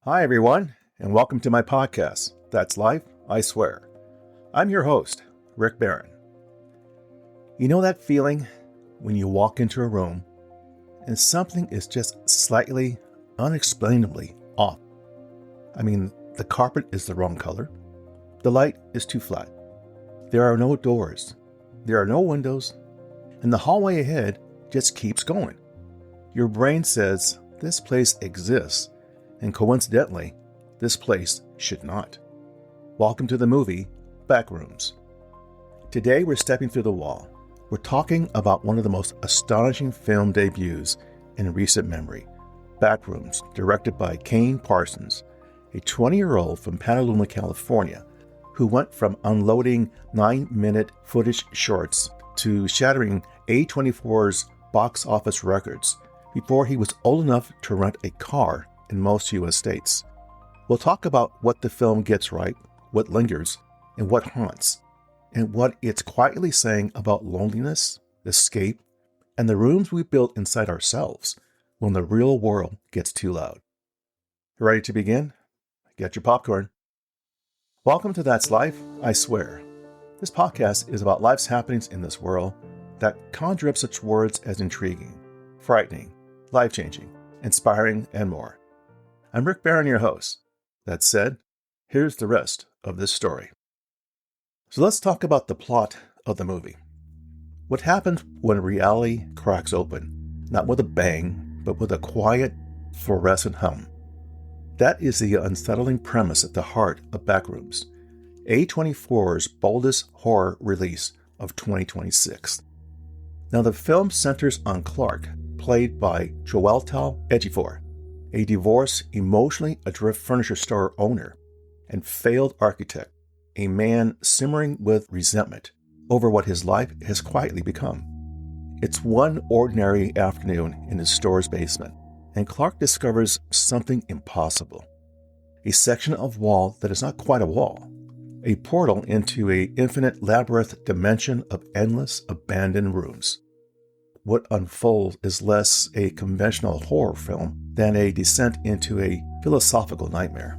Hi, everyone, and welcome to my podcast, That's Life, I Swear. I'm your host, Rick Barron. You know that feeling when you walk into a room and something is just slightly, unexplainably off? I mean, the carpet is the wrong color. The light is too flat. There are no doors. There are no windows. And the hallway ahead just keeps going. Your brain says this place exists, and coincidentally, this place should not. Welcome to the movie, Backrooms. Today we're stepping through the wall. We're talking about one of the most astonishing film debuts in recent memory, Backrooms, directed by Kane Parsons, a 20-year-old from Petaluma, California, who went from unloading 9-minute footage shorts to shattering A24's box office records before he was old enough to rent a car in most U.S. states. We'll talk about what the film gets right, what lingers, and what haunts, and what it's quietly saying about loneliness, escape, and the rooms we built inside ourselves when the real world gets too loud. Ready to begin? Get your popcorn. Welcome to That's Life, I Swear. This podcast is about life's happenings in this world that conjure up such words as intriguing, frightening, life-changing, inspiring, and more. I'm Rick Barron, your host. That said, here's the rest of this story. So let's talk about the plot of the movie. What happens when reality cracks open, not with a bang, but with a quiet, fluorescent hum? That is the unsettling premise at the heart of Backrooms, A24's boldest horror release of 2026. Now the film centers on Clark, played by Chiwetel Ejiofor, a divorced, emotionally adrift furniture store owner and failed architect, a man simmering with resentment over what his life has quietly become. It's one ordinary afternoon in his store's basement, and Clark discovers something impossible. A section of wall that is not quite a wall, a portal into an infinite labyrinth dimension of endless abandoned rooms. What unfolds is less a conventional horror film than a descent into a philosophical nightmare.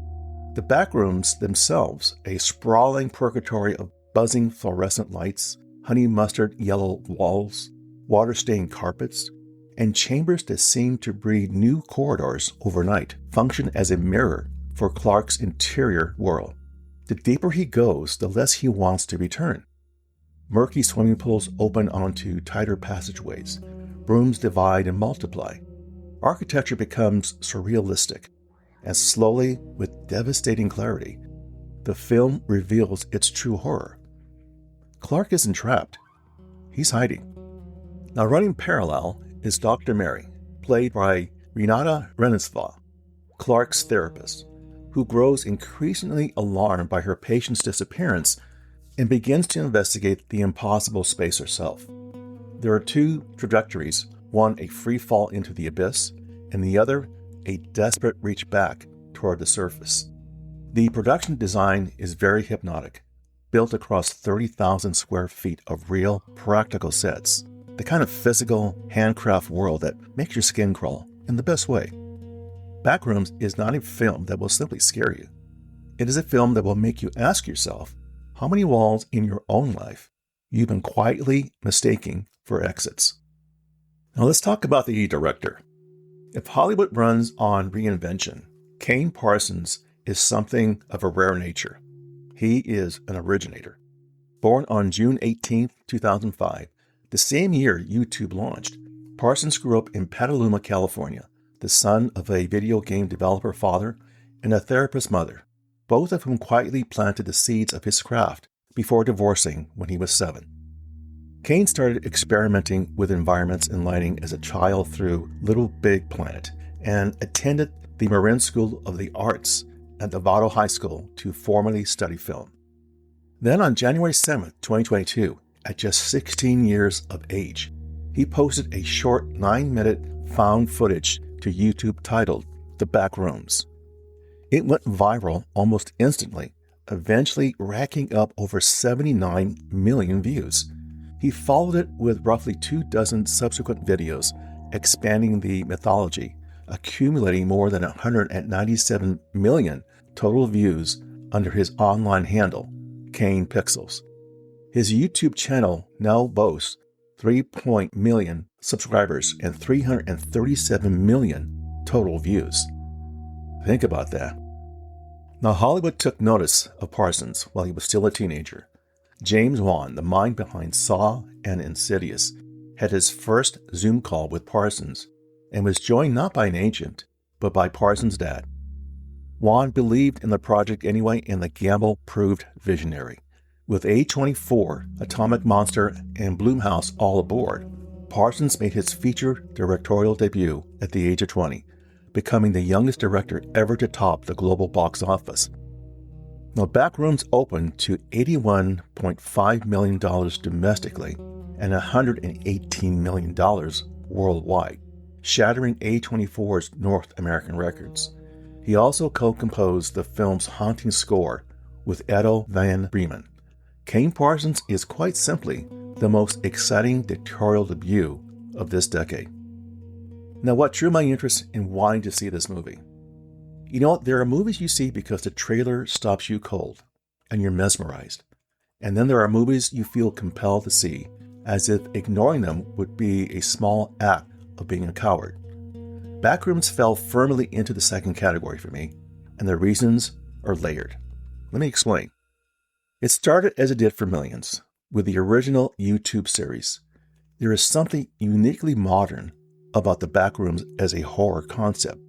The backrooms themselves, a sprawling purgatory of buzzing fluorescent lights, honey mustard yellow walls, water-stained carpets, and chambers that seem to breathe new corridors overnight, function as a mirror for Clark's interior world. The deeper he goes, the less he wants to return. Murky swimming pools open onto tighter passageways. Rooms divide and multiply. Architecture becomes surrealistic, and slowly, with devastating clarity, the film reveals its true horror. Clark isn't trapped. He's hiding. Now, running parallel is Dr. Mary, played by Renata Renensvaw, Clark's therapist, who grows increasingly alarmed by her patient's disappearance and begins to investigate the impossible space herself. There are two trajectories, one a free fall into the abyss, and the other a desperate reach back toward the surface. The production design is very hypnotic, built across 30,000 square feet of real, practical sets, the kind of physical, handcraft world that makes your skin crawl in the best way. Backrooms is not a film that will simply scare you. It is a film that will make you ask yourself how many walls in your own life you've been quietly mistaking for exits. Now let's talk about the director. If Hollywood runs on reinvention, Kane Parsons is something of a rare nature. He is an originator. Born on June 18, 2005, the same year YouTube launched, Parsons grew up in Petaluma, California, the son of a video game developer father and a therapist mother, both of whom quietly planted the seeds of his craft before divorcing when he was 7. Kane started experimenting with environments and lighting as a child through Little Big Planet and attended the Marin School of the Arts at Novato High School to formally study film. Then on January 7, 2022, at just 16 years of age, he posted a short 9-minute found footage to YouTube titled The Backrooms. It went viral almost instantly, eventually racking up over 79 million views. He followed it with roughly 24 subsequent videos expanding the mythology accumulating more than 197 million total views under his online handle, Kane Pixels. His YouTube channel now boasts 3 million subscribers and 337 million total views. Think about that. Now, Hollywood took notice of Parsons while he was still a teenager. James Wan, the mind behind Saw and Insidious, had his first Zoom call with Parsons and was joined not by an agent, but by Parsons' dad. Wan believed in the project anyway, and the gamble proved visionary. With A24, Atomic Monster, and Blumhouse all aboard, Parsons made his feature directorial debut at the age of 20, becoming the youngest director ever to top the global box office. Now, Backrooms opened to $81.5 million domestically and $118 million worldwide, shattering A24's North American records. He also co-composed the film's haunting score with Edo Van Bremen. Kane Parsons is quite simply the most exciting directorial debut of this decade. Now, what drew my interest in wanting to see this movie? You know, there are movies you see because the trailer stops you cold and you're mesmerized. And then there are movies you feel compelled to see, as if ignoring them would be a small act of being a coward. Backrooms fell firmly into the second category for me, and the reasons are layered. Let me explain. It started as it did for millions, with the original YouTube series. There is something uniquely modern about the Backrooms as a horror concept.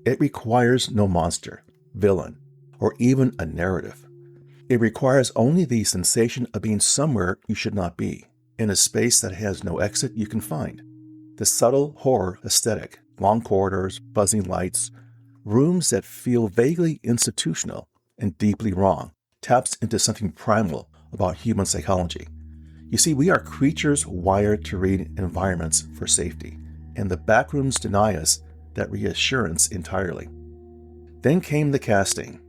It requires no monster, villain, or even a narrative. It requires only the sensation of being somewhere you should not be, in a space that has no exit you can find. The subtle horror aesthetic, long corridors, buzzing lights, rooms that feel vaguely institutional and deeply wrong, taps into something primal about human psychology. You see, we are creatures wired to read environments for safety, and the Backrooms deny us that reassurance entirely. Then came the casting.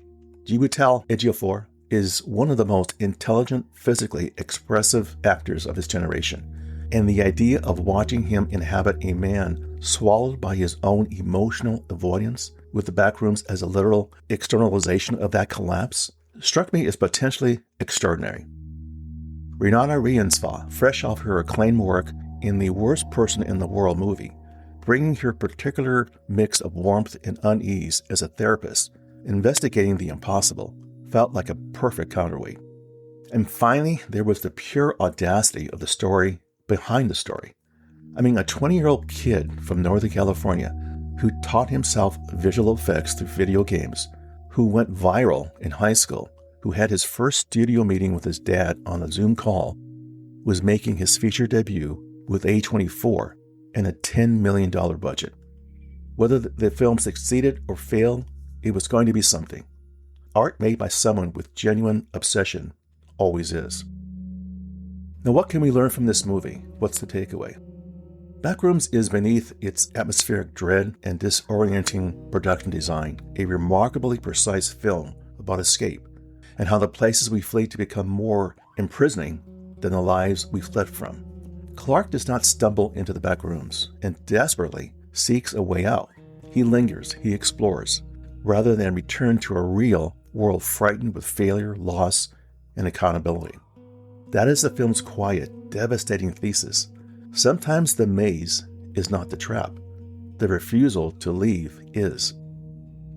Chiwetel Ejiofor is one of the most intelligent, physically expressive actors of his generation, and the idea of watching him inhabit a man swallowed by his own emotional avoidance, with the Backrooms as a literal externalization of that collapse, struck me as potentially extraordinary. Renata Riensva, fresh off her acclaimed work in The Worst Person in the World movie, bringing her particular mix of warmth and unease as a therapist, investigating the impossible, felt like a perfect counterweight. And finally, there was the pure audacity of the story behind the story. I mean, a 20-year-old kid from Northern California who taught himself visual effects through video games, who went viral in high school, who had his first studio meeting with his dad on a Zoom call, was making his feature debut with A24 and a $10 million budget. Whether the film succeeded or failed, it was going to be something. Art made by someone with genuine obsession always is. Now, what can we learn from this movie? What's the takeaway? Backrooms is, beneath its atmospheric dread and disorienting production design, a remarkably precise film about escape and how the places we flee to become more imprisoning than the lives we fled from. Clark does not stumble into the Backrooms and desperately seeks a way out. He lingers, he explores, rather than return to a real world frightened with failure, loss, and accountability. That is the film's quiet, devastating thesis. Sometimes the maze is not the trap. The refusal to leave is.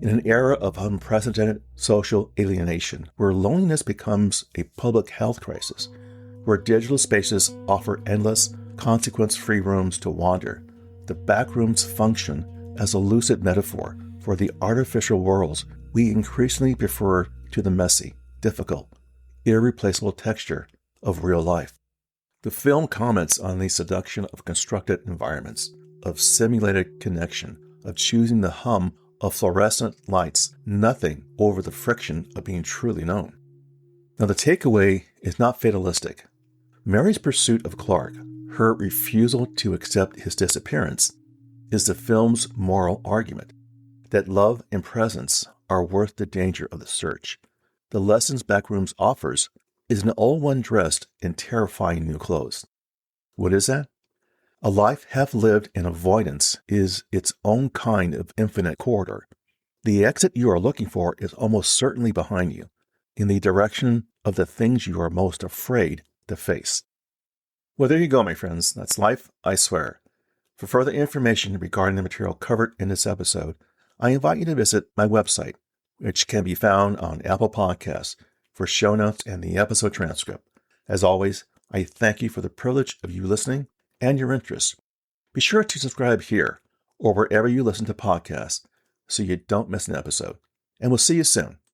In an era of unprecedented social alienation, where loneliness becomes a public health crisis, where digital spaces offer endless, consequence-free rooms to wander, the Backrooms function as a lucid metaphor for the artificial worlds we increasingly prefer to the messy, difficult, irreplaceable texture of real life. The film comments on the seduction of constructed environments, of simulated connection, of choosing the hum of fluorescent lights, nothing over the friction of being truly known. Now, the takeaway is not fatalistic. Mary's pursuit of Clark, her refusal to accept his disappearance, is the film's moral argument that love and presence are worth the danger of the search. The lessons Backrooms offers is an old one dressed in terrifying new clothes. What is that? A life half lived in avoidance is its own kind of infinite corridor. The exit you are looking for is almost certainly behind you, in the direction of the things you are most afraid to face. Well, there you go, my friends. That's life, I swear. For further information regarding the material covered in this episode, I invite you to visit my website, which can be found on Apple Podcasts, for show notes and the episode transcript. As always, I thank you for the privilege of you listening and your interest. Be sure to subscribe here or wherever you listen to podcasts so you don't miss an episode. And we'll see you soon.